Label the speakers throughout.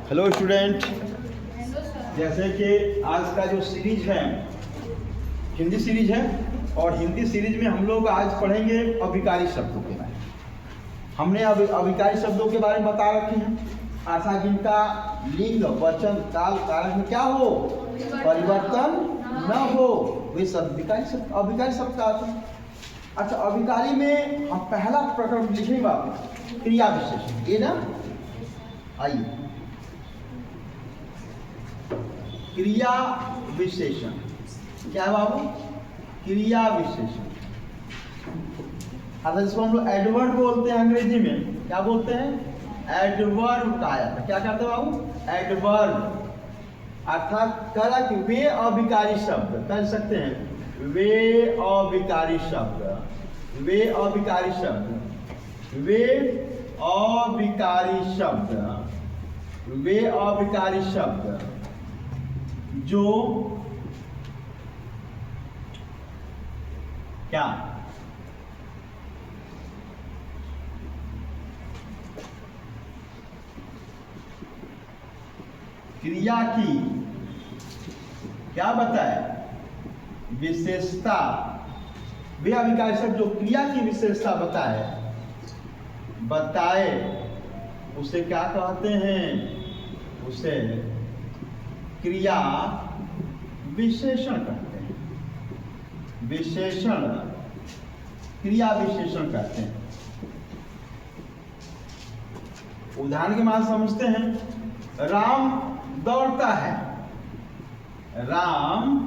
Speaker 1: Hello student, जैसे कि आज का जो सीरीज है हिंदी सीरीज है और हिंदी सीरीज में हम लोग आज पढ़ेंगे अभिकारी शब्दों के बारे में। हमने अभिकारी शब्दों के बारे में बता रखे हैं अर्थात जिनका लिंग वचन काल कारक में क्या हो, परिवर्तन न हो, वे सब अभिकारी शब्द का अर्थ है। अच्छा, अभिकारी में हम पहला प्रकरण लिखेंगे बाबू क्रिया विशेषण, ये ना। आइए, क्रिया विशेषण क्या है बाबू? क्रिया विशेषण अर्थात जिसको हम लोग एडवर्ब बोलते हैं अंग्रेजी में। क्या बोलते हैं? एडवर्ब कहा जाता है। क्या कहते हैं बाबू? एडवर्ब अर्थात करा कि वे अभिकारी शब्द कर सकते हैं। वे अभिकारी शब्द, वे अभिकारी शब्द, वे अभिकारी शब्द, वे अभिकारी शब्द जो क्या क्रिया की क्या बताए? विशेषता। वे अभिकारी शब्द जो क्रिया की विशेषता बताए उसे क्या कहते हैं? उसे क्रिया विशेषण कहते हैं। विशेषण, क्रिया विशेषण कहते हैं। उदाहरण के माध्यम समझते हैं। राम दौड़ता है। राम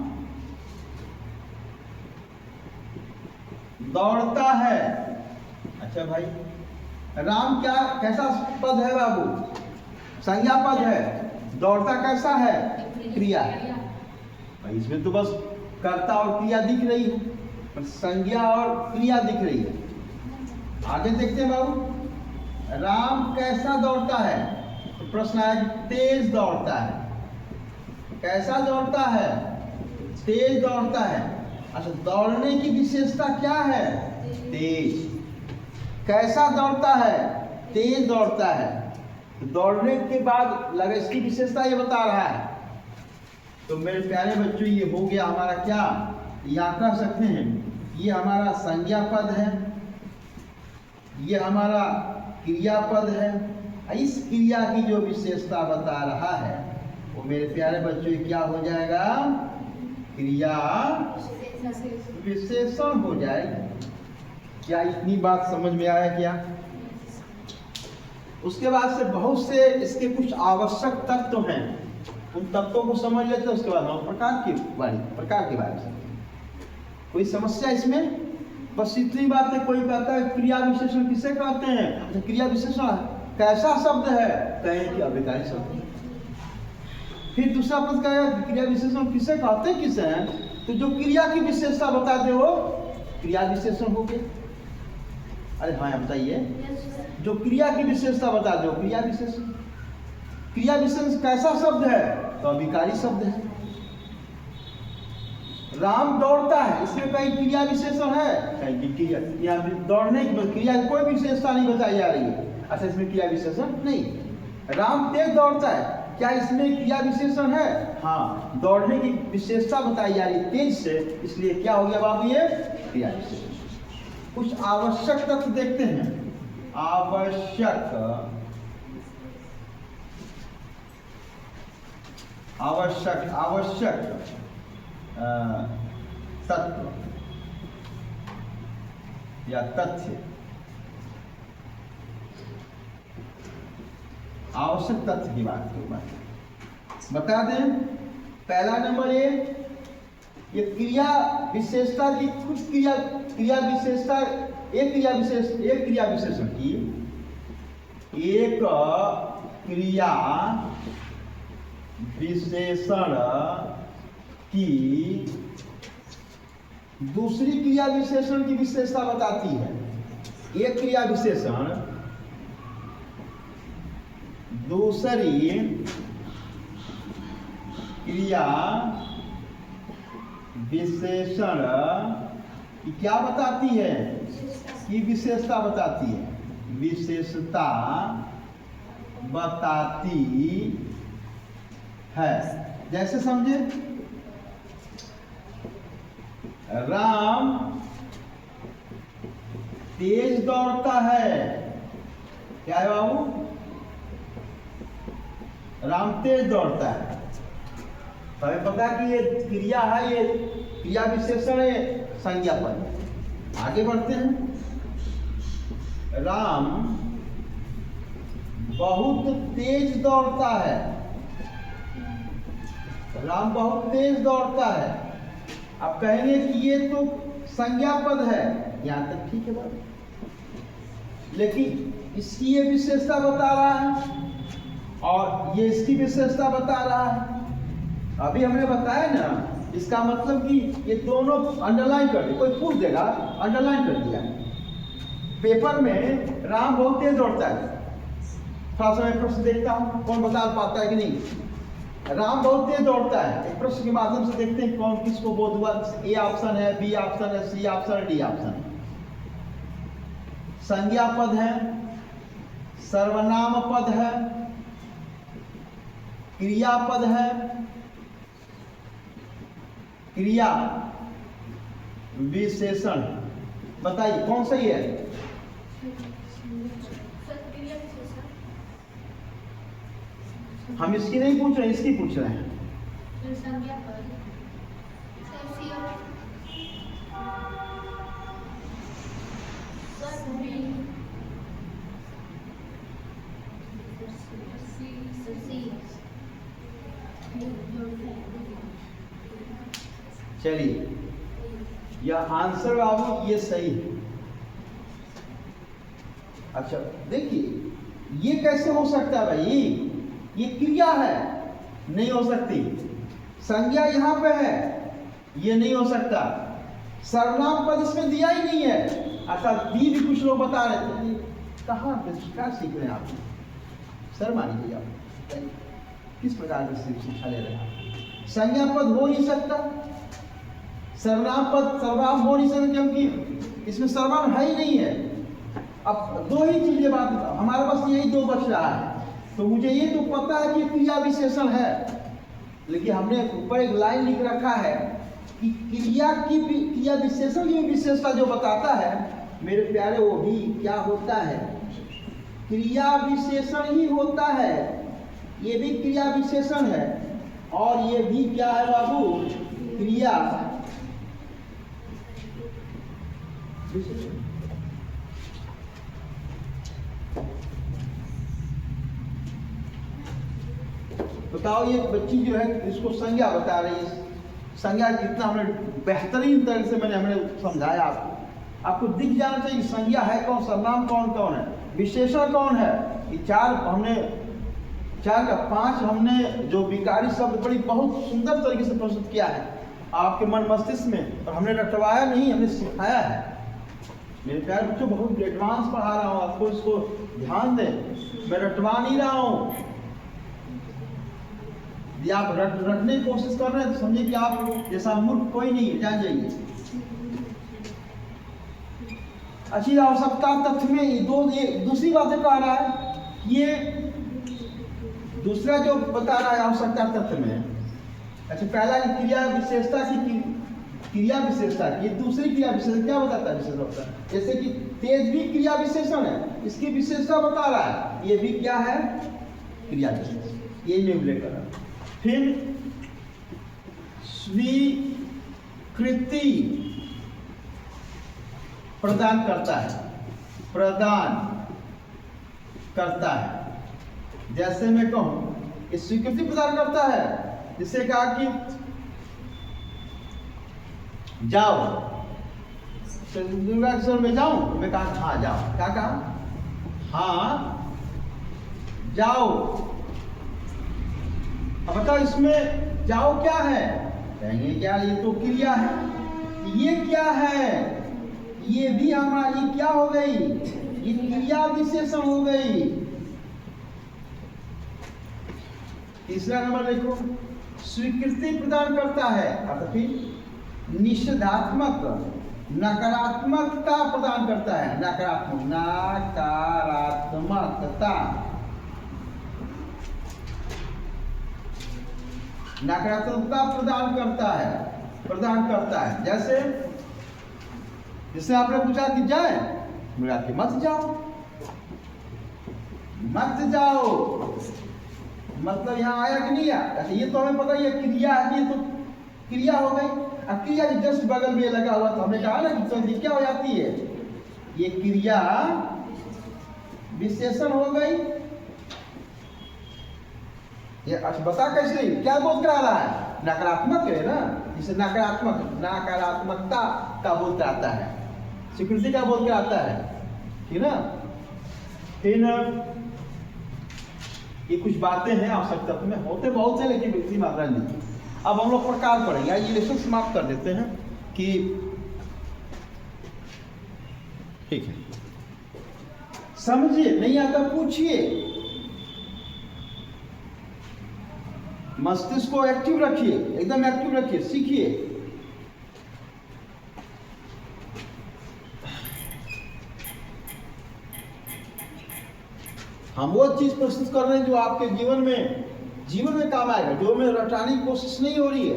Speaker 1: दौड़ता है। अच्छा भाई, राम क्या कैसा पद है बाबू? संज्ञा पद है। दौड़ता कैसा है? क्रिया है। इसमें तो बस कर्ता और क्रिया दिख रही है, संज्ञा और क्रिया दिख रही है। आगे देखते हैं बाबू, राम कैसा दौड़ता है? तो प्रश्न आया कि तेज दौड़ता है। कैसा दौड़ता है? तेज दौड़ता है। अच्छा, दौड़ने की विशेषता क्या है? तेज। कैसा दौड़ता है? तेज दौड़ता है। दौड़ने के बाद लगा इसकी विशेषता ये बता रहा है। तो मेरे प्यारे बच्चों, ये हो गया हमारा क्या, या कह सकते हैं ये हमारा संज्ञा पद है, ये हमारा क्रिया पद है। इस क्रिया की जो विशेषता बता रहा है वो मेरे प्यारे बच्चों क्या हो जाएगा? क्रिया विशेषण हो जाएगी। क्या इतनी बात समझ में आया क्या? उसके बाद से बहुत से इसके कुछ आवश्यक तत्व हैं, उन तत्वों को समझ लेते हैं। उसके बाद हम प्रकार के बारे में कोई समस्या इसमें? बस इतनी बात है। कोई कहता है क्रिया विशेषण किसे कहते हैं? अच्छा, क्रिया विशेषण कैसा शब्द है? कहें कि अभिकारी शब्द। फिर दूसरा पद कहेगा क्रिया विशेषण किसे कहते हैं? किसे हैं? तो जो क्रिया की विशेषता बताते हो क्रिया विशेषण हो गए। अरे हाँ, बताइए, जो क्रिया की विशेषता बता दो क्रिया विशेषण। क्रिया विशेषण कैसा शब्द है? तो अभिकारी शब्द है। राम दौड़ता है, इसमें कहीं क्रिया विशेषण है? कहीं क्रिया, यहाँ दौड़ने की क्रिया की कोई विशेषता नहीं बताई जा रही है। अच्छा, इसमें क्रिया विशेषण नहीं। राम तेज दौड़ता है, क्या इसमें क्रिया विशेषण है? हाँ, दौड़ने की विशेषता बताई जा रही है तेज से, इसलिए क्या हो गया बाबू? ये क्रिया विशेषण। कुछ आवश्यक तत्व देखते हैं। आवश्यक तत्व या तथ्य। आवश्यक तथ्य की बात बता दें। पहला नंबर ये क्रिया विशेषता की कुछ क्रिया विशेषता, एक क्रिया विशेषण की, एक क्रिया विशेषण की दूसरी क्रिया विशेषण की विशेषता बताती है। एक क्रिया विशेषण दूसरी क्रिया विशेषण की क्या बताती है? की विशेषता बताती है। विशेषता बताती है। जैसे समझे, राम तेज दौड़ता है। क्या है बाबू? राम तेज दौड़ता है। तो हमें पता कि ये क्रिया है, ये क्रिया विशेषण है, संज्ञा पद। आगे बढ़ते हैं। राम बहुत तेज दौड़ता है। राम बहुत तेज दौड़ता है। अब कहेंगे कि ये तो संज्ञा पद है, यहां तक ठीक है बात, लेकिन इसकी ये विशेषता बता रहा है और ये इसकी विशेषता बता रहा है। अभी हमने बताया ना, इसका मतलब कि ये दोनों अंडरलाइन कर दिया। कोई पूछ देगा, अंडरलाइन कर दिया। पेपर में राम बहुत तेज दौड़ता है, थोड़ा सा मैं प्रश्न देखता हूं कौन बता पाता है कि नहीं। राम बहुत तेज दौड़ता है, एक प्रश्न के माध्यम से देखते हैं कौन किसको बोध हुआ। ए ऑप्शन है, बी ऑप्शन है, सी ऑप्शन है, डी ऑप्शन है। संज्ञा पद है, सर्वनाम पद है, क्रियापद है, क्रिया विशेषण। बताइए कौन सही है? हम इसकी नहीं पूछ रहे, इसकी पूछ रहे हैं। चलिए, यह आंसर बाबू ये सही है। अच्छा देखिए, ये कैसे हो सकता है भाई? ये क्रिया है, नहीं हो सकती। संज्ञा यहां पे है, ये नहीं हो सकता। सर्वनाम पद इसमें दिया ही नहीं है। अच्छा भी कुछ लोग बता रहे थे, कहाँ क्या सीख रहे हैं आप? सर मानिए आप किस प्रकार की शिक्षा ले रहे हैं? संज्ञा पद हो नहीं सकता, सर्वनाम पद सर्वनाम हो नहीं सकता, क्योंकि इसमें सर्वनाम है ही नहीं है। अब दो ही चीजें बात, हमारे पास यही दो बच रहा है। तो मुझे ये तो पता है कि क्रिया विशेषण है, लेकिन हमने ऊपर एक लाइन लिख रखा है कि क्रिया विशेषण की विशेषता जो बताता है मेरे प्यारे, वो भी क्या होता है? क्रिया विशेषण ही होता है। ये भी क्रिया विशेषण है और ये भी क्या है बाबू? क्रिया विशेषण। बताओ, ये बच्ची जो है इसको संज्ञा बता रही है। संज्ञा कितना हमने बेहतरीन तरह से हमने समझाया आपको। आपको दिख जाना चाहिए संज्ञा है कौन, सर्वनाम कौन कौन है, विशेषण कौन है। ये चार का पांच हमने जो विकारी शब्द बड़ी बहुत सुंदर तरीके से प्रस्तुत किया है आपके मन मस्तिष्क में, और हमने रटवाया नहीं, हमने सिखाया है। मेरे प्यारे बच्चों, बहुत एडवांस पढ़ा रहा हूँ आपको, इसको ध्यान दें। मैं रटवा नहीं रहा हूँ। यदि आप रटने की कोशिश कर रहे हैं तो समझिए कि आप जैसा मूर्ख कोई नहीं है, जान जाइए। अच्छी आवश्यकता तथ्य में ये दूसरी बात कह रहा है। ये दूसरा जो बता रहा है आवश्यकता तथ्य में, अच्छा पहला क्रिया विशेषता की, क्रिया विशेषता की, दूसरी क्रिया विशेषण क्या बताता है? विशेषता जैसे कि तेज भी क्रिया विशेषण है, इसकी विशेषता बता रहा है। ये भी क्या है? क्रिया विशेषण। ये मैं उल्लेख कर रहा हूं। फिर स्वीकृति प्रदान करता है, प्रदान करता है। जैसे मैं कहूं कि स्वीकृति प्रदान करता है, जिससे कहा कि जाओ, दुर्गा में जाऊं, मैं कहा हाँ जाओ। क्या कहा? हाँ जाओ। अब बताओ इसमें जाओ क्या है? कहेंगे क्या, ये तो क्रिया है। ये क्या है? ये भी हमारी क्या हो गई? ये क्रिया विशेषण हो गई। तीसरा नंबर देखो, स्वीकृति प्रदान करता है, अर्थात फिर निषेधात्मक नकारात्मकता प्रदान करता है। नकारात्मकता नकारात्मकता प्रदान करता है। जैसे आपने पूछा कि जाए, बोला कि मत जाओ। मतलब यहाँ आया कि नहीं आया, ये तो हमें पता ही है क्रिया है, ये तो क्रिया हो गई। अब क्रिया के जस्ट बगल में लगा हुआ, तो हमने कहा ना कि संधि क्या हो जाती है, ये क्रिया विशेषण हो गई। ये बता कैसे, क्या बोध करा रहा है, नकारात्मक है ना, इसे नकारात्मकता का बोध कराता है, स्वीकृति का बोध कराता है, ठीक ना। फिर ये कुछ बातें हैं आवश्यकता में, होते बहुत है लेकिन व्यक्ति मात्रा नहीं। अब हम लोग प्रकार पढ़ेंगे, ये लेसन समाप्त कर देते हैं कि ठीक है, समझिए, नहीं आता पूछिए, मस्तिष्क को एक्टिव रखिए, एकदम एक्टिव रखिए, सीखिए। हम वो चीज प्रस्तुत कर रहे हैं जो आपके जीवन में काम आएगा, जो में रटाने की कोशिश नहीं हो रही है।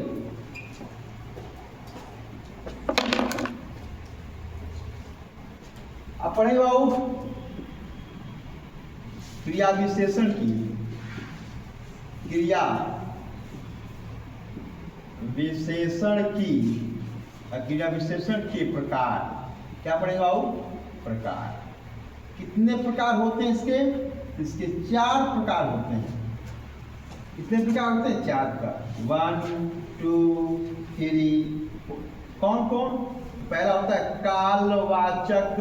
Speaker 1: आप पढ़े बाबू क्रिया विशेषण की, क्रिया विशेषण के प्रकार। क्या पढ़ेगा बाबू, प्रकार। कितने प्रकार होते हैं इसके 4 प्रकार होते हैं। कितने प्रकार होते हैं, 4 प्रकार, 1 2 3। कौन कौन, पहला होता है कालवाचक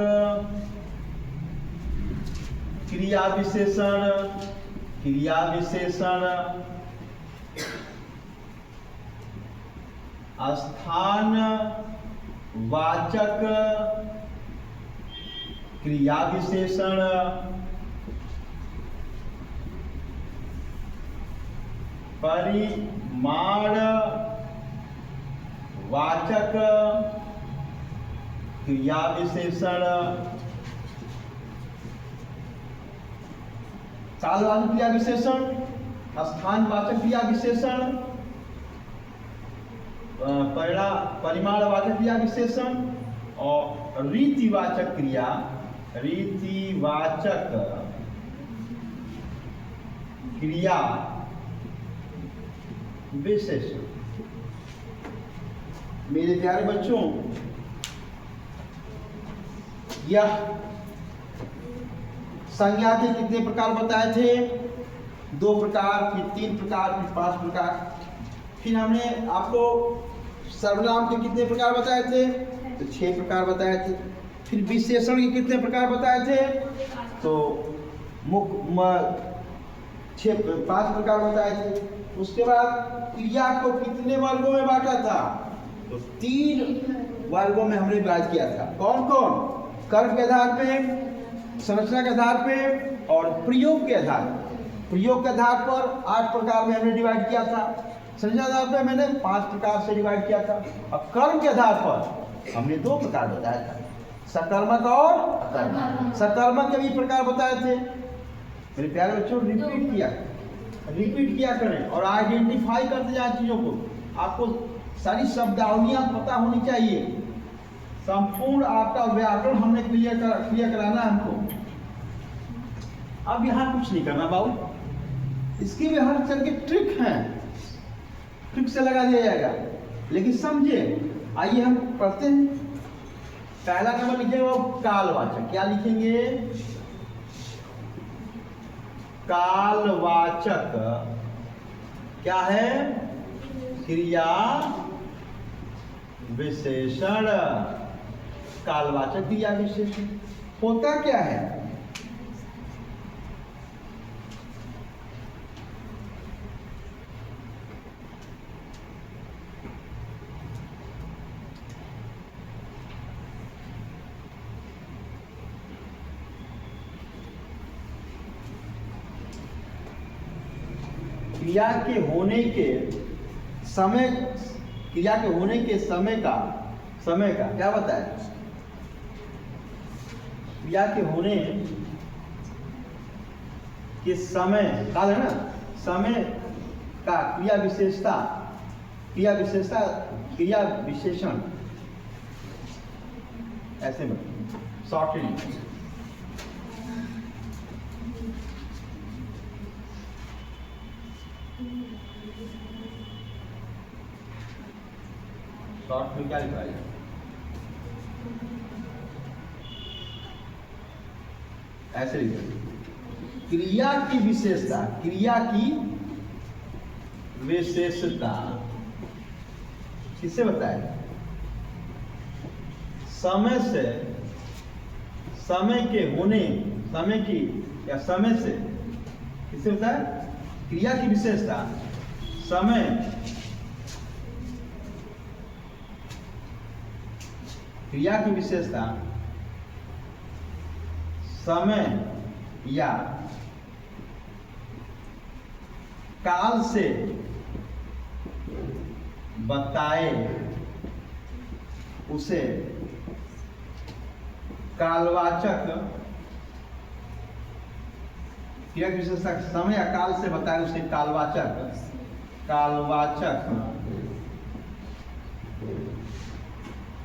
Speaker 1: क्रिया विशेषण, स्थान वाचक क्रिया विशेषण, परिमाण वाचक क्रिया विशेषण, कालवाचक क्रिया विशेषण, स्थानवाचक क्रिया विशेषण, परिमाणवाचक क्रिया विशेषण और रीतिवाचक क्रिया विशेषण। मेरे प्यारे बच्चों, यह संज्ञा के कितने प्रकार बताए थे, 2 प्रकार, फिर 3 प्रकार, फिर 5 प्रकार। फिर हमने आपको सर्वनाम के कितने प्रकार बताए थे, तो 6 प्रकार बताए थे। फिर विशेषण के कितने प्रकार बताए थे, तो 5 प्रकार बताए थे। उसके बाद क्रिया को कितने वर्गों में बांटा था, तो 3 वर्गों में हमने विभाजित किया था। कौन कौन, कर्म के आधार पे, संरचना के आधार पे और प्रयोग के आधार पर। प्रयोग के आधार पर 8 प्रकार में हमने डिवाइड किया था, संरचना के आधार पर मैंने 5 प्रकार से डिवाइड किया था, और कर्म के आधार पर हमने 2 प्रकार बताया था, सकर्मक और अकर्मक। सकर्मक के भी प्रकार बताए थे। मेरे प्यारे बच्चों, रिपीट किया करें और आइडेंटिफाई करते जाए चीजों को। आपको सारी शब्दावलियां पता होनी चाहिए, संपूर्ण आपका व्याकरण हमने क्लियर कराना है हमको। अब यहाँ कुछ नहीं करना बाबू, इसकी भी हर तरह के ट्रिक हैं, ट्रिक से लगा दिया जाएगा, लेकिन समझिए। आइए हम पढ़ते हैं। पहला नंबर लिखेंगे वो कालवाचक। क्या लिखेंगे, कालवाचक क्या है, क्रिया विशेषण। कालवाचक क्रिया विशेषण होता क्या है, क्रिया के होने के समय का क्या बताए, क्रिया के होने के समय का है ना, समय का क्रिया विशेषता, क्रिया विशेषता, क्रिया विशेषण, ऐसे में शॉर्टली शॉर्ट में क्या लिखा है? ऐसे लिखा, क्रिया की विशेषता, क्रिया की विशेषता किससे बताए? समय से, समय के होने, समय की या समय से, किससे बताए? क्रिया की विशेषता समय, क्रिया की विशेषता समय या काल से बताए उसे कालवाचक, क्रिया की विशेषता समय या काल से बताए उसे कालवाचक, कालवाचक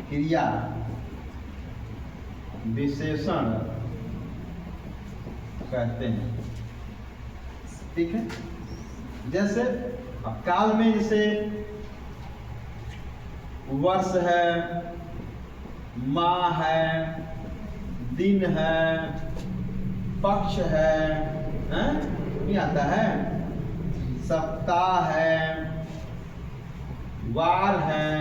Speaker 1: क्रिया विशेषण कहते हैं। ठीक है, जैसे अब काल में जैसे वर्ष है, माह है, दिन है, पक्ष है, ये आता है, सप्ताह है, वार है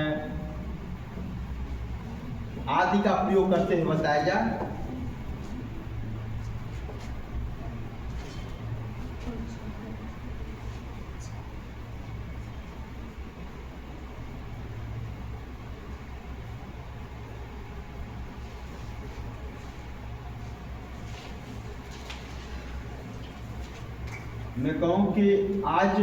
Speaker 1: आदि का प्रयोग करते हुए बताया जाए। मैं कहूं कि आज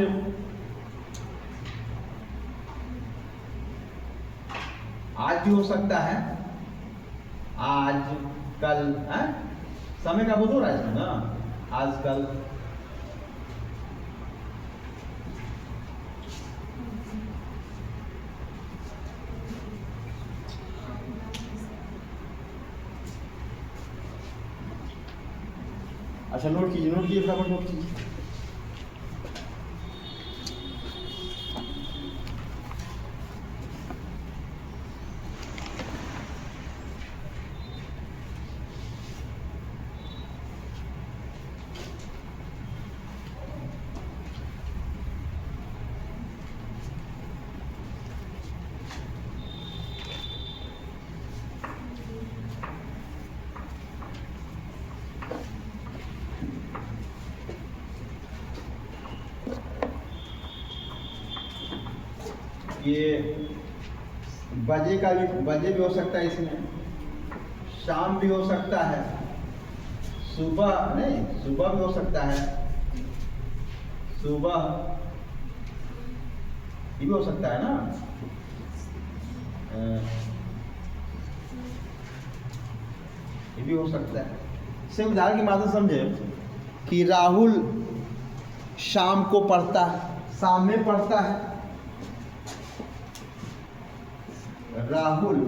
Speaker 1: भी हो सकता है, आज कल है? समय का बोध हो रहा है इसमें ना, आज कल अच्छा नोट कीजिए, नोट कीजिए, फटाफट नोट कीजिए। ये बजे का भी, बजे भी हो सकता है, इसमें शाम भी हो सकता है, सुबह नहीं, सुबह भी हो सकता है, सुबह ये भी हो सकता है ना, ये भी हो सकता है। से उदाहरण की बात समझे कि राहुल शाम को पढ़ता है, शाम में पढ़ता है, राहुल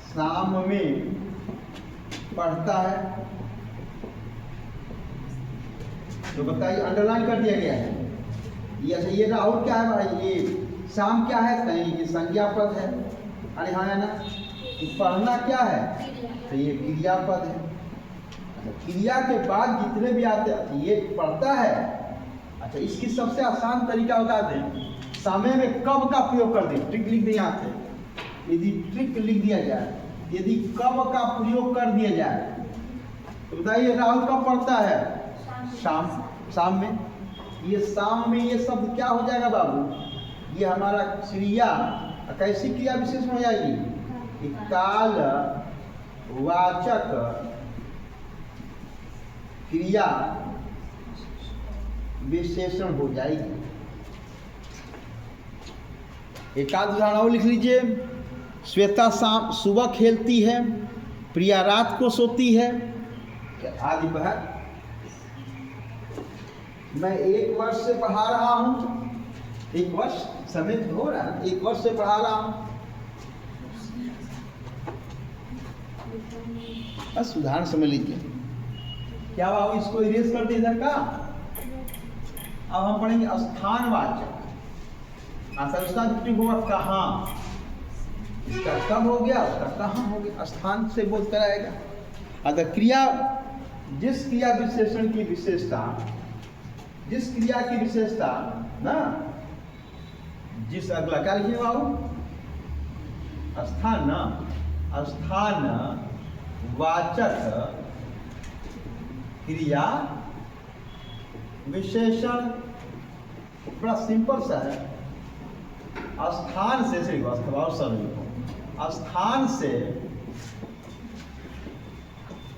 Speaker 1: शाम में पढ़ता है, तो बताइए, अंडरलाइन कर दिया गया है। ये अच्छा, ये राहुल क्या है भाई? ये शाम क्या है? कहीं ये संज्ञा पद है, अरे हाँ है ना। पढ़ना क्या है? तो ये क्रियापद है। अच्छा, क्रिया के बाद जितने भी आते हैं, ये पढ़ता है। अच्छा, इसकी सबसे आसान तरीका बता दें, समय में कब का प्रयोग कर दें, ट्रिक लिख दें यहाँ से। यदि ट्रिक लिख दिया जाए, यदि कब का प्रयोग कर दिया जाए, तो बताइए राहुल कब पढ़ता है? शाम, शाम में। ये शाम में ये शब्द क्या हो जाएगा बाबू? ये हमारा क्रिया, कैसी क्रिया विशेषण हो जाएगी? काल वाचक क्रिया विशेषण हो जाएगी। एक आध उदाहरण और लिख लीजिए। श्वेता शाम सुबह खेलती है, प्रिया रात को सोती है, आदि पर मैं 1 वर्ष से पढ़ा रहा हूँ, 1 वर्ष समय तो हो रहा है, 1 वर्ष से पढ़ा रहा हूँ। बस उदाहरण समझ लीजिए। क्या हुआ, इसको इरेज कर दिया इधर का। अब हम पढ़ेंगे स्थानवाचक। होगा कहाँ, इसका कब हो गया, उसका कहाँ हो गया, स्थान से बोध कराएगा। अतः क्रिया, जिस क्रिया विशेषण की विशेषता, जिस क्रिया की विशेषता ना, जिस अगला क्या लिखे बाबू, स्थान ना, स्थान वाचक क्रिया विशेषण, बड़ा सिंपल सा है। स्थान से स्थान से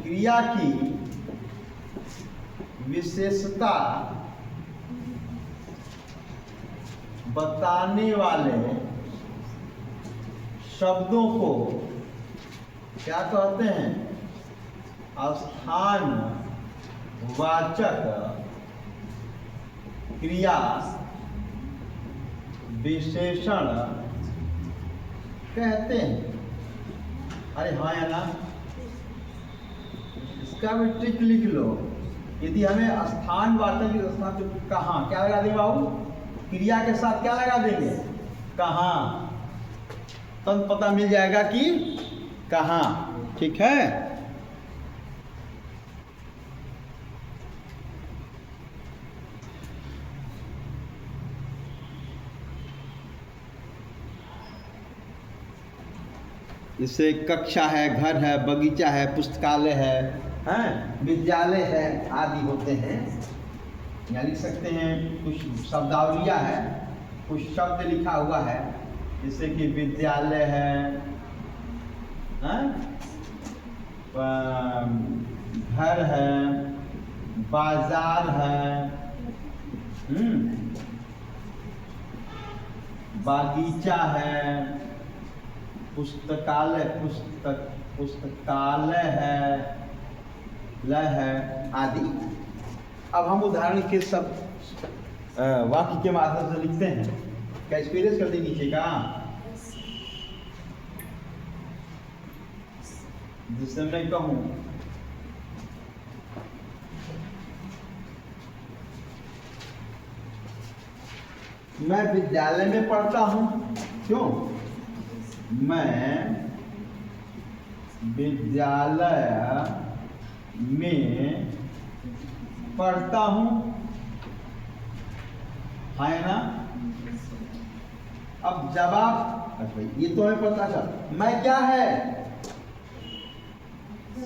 Speaker 1: क्रिया की विशेषता बताने वाले शब्दों को क्या कहते हैं, स्थान वाचक क्रिया विशेषण कहते हैं। अरे हाँ या ना, इसका भी ट्रिक लिख लो। यदि हमें स्थान वाचक की स्थान तो कहाँ क्या लगा देंगे बाबू, क्रिया के साथ क्या लगा देंगे, कहाँ, तब पता मिल जाएगा कि कहाँ। ठीक है, जैसे कक्षा है, घर है, बगीचा है, पुस्तकालय है, विद्यालय है आदि होते हैं। या लिख सकते हैं कुछ शब्दावलियाँ है, कुछ शब्द लिखा हुआ है, जैसे कि विद्यालय है, घर है, बाजार है, बागीचा है, पुस्तकालय पुस्तकालय है आदि। अब हम उदाहरण के सब वाक्य के माध्यम से लिखते हैं। क्या एक्सपीरियंस कर दी नीचे का, जिससे मैं कहूँ मैं विद्यालय में पढ़ता हूँ। क्यों, मैं विद्यालय में पढ़ता हूँ, है ना। अब जब आप, ये तो हमें पता चल, मैं क्या है,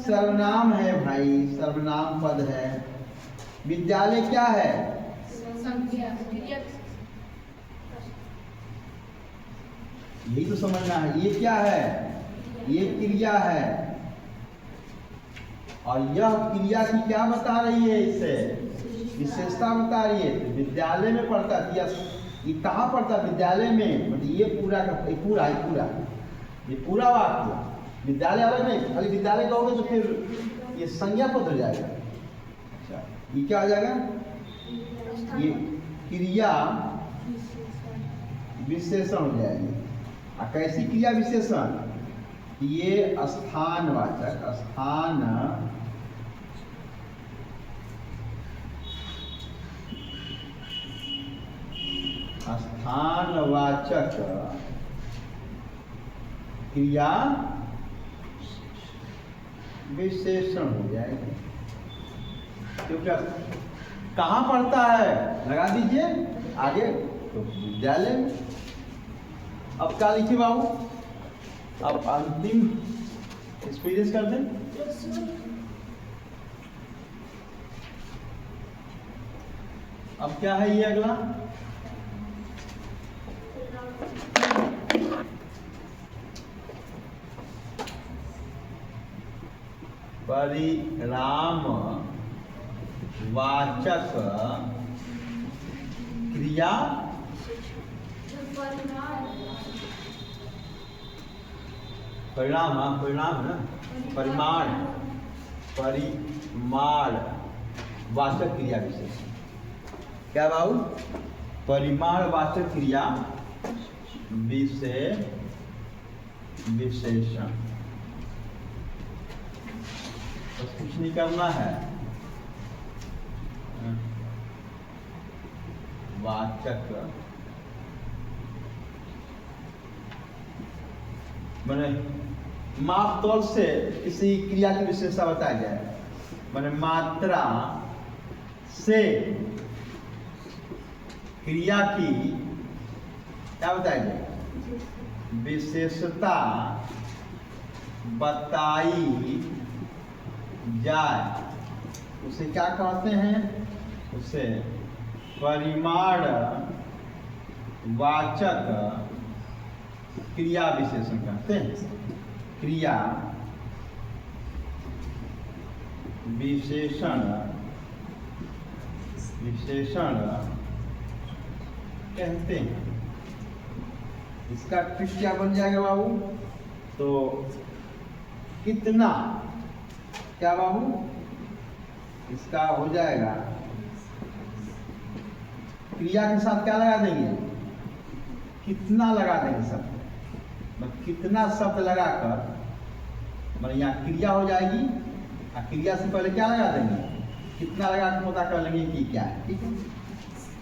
Speaker 1: सर्वनाम है भाई, सर्वनाम पद है। विद्यालय क्या है, यही तो समझना है। ये क्या है, ये क्रिया है, और यह क्रिया की क्या बता रही है, इससे विशेषता बता रही है। तो विद्यालय में पढ़ता, ये कहाँ पढ़ता, विद्यालय में, मतलब ये पूरा का ये पूरा वाक्य। विद्यालय अलग नहीं, खाली विद्यालय कहोगे तो फिर ये संज्ञा पद हो जाएगा। अच्छा, ये क्या आ जाएगा, ये क्रिया विशेषण हो जाएगी। कैसी क्रिया विशेषण, ये स्थानवाचक, स्थानवाचक क्रिया विशेषण हो जाएगी। क्योंकि कहाँ पढ़ता है, लगा दीजिए आगे, तो विद्यालय में। अब क्या लिखिए बाबू, अब अंतिम एक्सपीरियंस कर दें। अब क्या है ये अगला, परिणाम वाचक क्रिया परिणाम, परिणाम है, परिमाण वाचक क्रिया विशेषण। क्या बाबू? परिमाणवाचक क्रिया विशेषण। बस कुछ नहीं करना है, वाचक मैंने माप तौल से किसी क्रिया की विशेषता बताया जाए, मैंने मात्रा से क्रिया की क्या बताया जाए? विशेषता बताई जाए, उसे क्या कहते हैं? उसे परिमाण वाचक क्रिया विशेषण कहते हैं। क्रिया विशेषण कहते हैं। इसका ट्रिक क्या बन जाएगा बाबू? तो कितना, क्या बाबू? इसका हो जाएगा, क्रिया के साथ क्या लगा देंगे? कितना लगा देंगे शब्द। कितना शब्द लगाकर मतलब यहाँ क्रिया हो जाएगी, और क्रिया से पहले क्या लगा देंगे? कितना लगा कर पता कर लेंगे कि क्या है। ठीक है,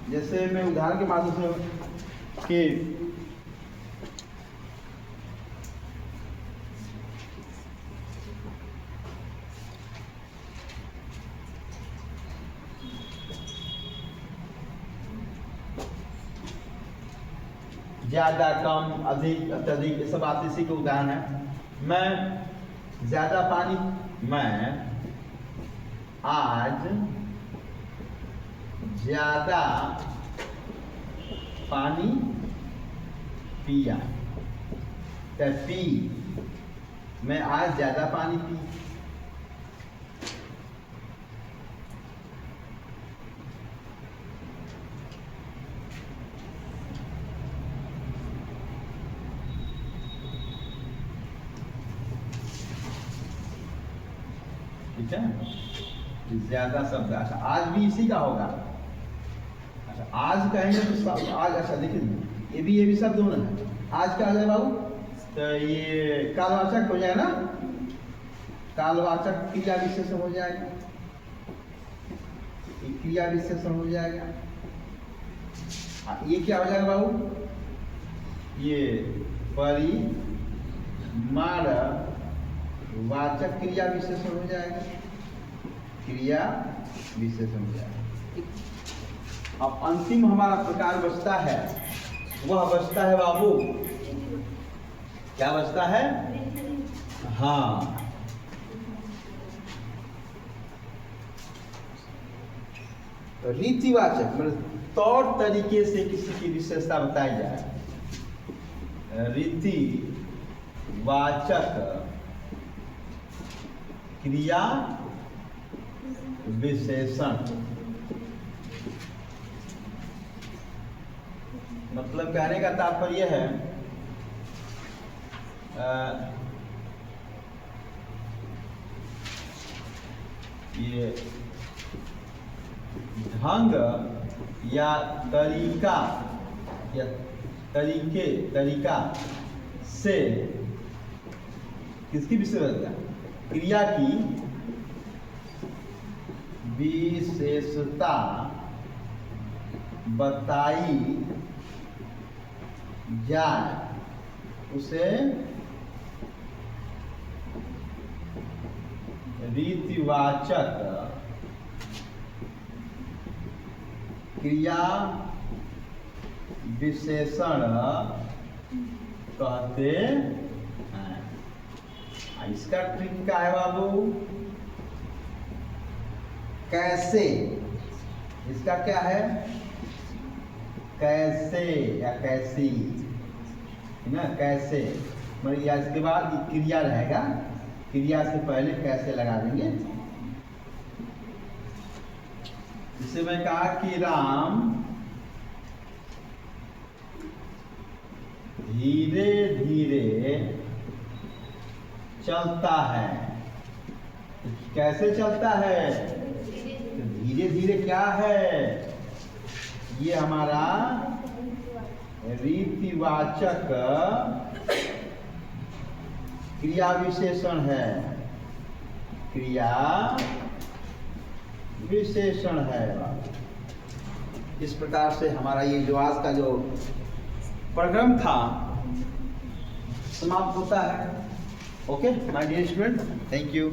Speaker 1: जैसे मैं उदाहरण के माध्यम से कि ज्यादा कम अधिक अत्यधिक ये सब आते, इसी के उदाहरण है। मैं ज्यादा पानी, मैं आज ज्यादा पानी पिया, पी, मैं आज ज्यादा पानी पी। ठीक है, ज्यादा शब्द। अच्छा, आज भी इसी का होगा। अच्छा, आज कहेंगे तो आज, अच्छा देखिए ये भी शब्द होना है। आज क्या हो जाए बाबू? तो ये कालवाचक हो जाएगा ना, कालवाचक क्रिया विशेषण हो जाएगा, क्रिया विशेषण हो जाएगा। ये क्या हो जाएगा बाबू? ये परिमाण वाचक क्रिया विशेषण हो जाएगा, क्रिया विशेषण हो जाएगा। अब अंतिम हमारा प्रकार बचता है, वह बचता है बाबू, क्या बचता है? हाँ, रीतिवाचक मतलब तौर तरीके से किसी की विशेषता बताई जाए। रीतिवाचक क्रिया विशेषण मतलब कहने का तात्पर्य है ये ढंग या तरीका या तरीका से किसकी विशेषता? क्रिया की विशेषता बताई जाए, उसे रीतिवाचक क्रिया विशेषण कहते हैं। इसका ट्रिक क्या है बाबू? कैसे, इसका क्या है? कैसे या कैसी ना, कैसे मतलब या इसके बाद क्रिया रहेगा, क्रिया से पहले कैसे लगा देंगे। जिसे मैं कहा कि राम धीरे धीरे चलता है। कैसे चलता है? धीरे धीरे क्या है? ये हमारा रीतिवाचक क्रिया विशेषण है, क्रिया विशेषण है। इस प्रकार से हमारा ये जो आज का जो प्रोग्राम था समाप्त होता है। Okay my dear student, thank you.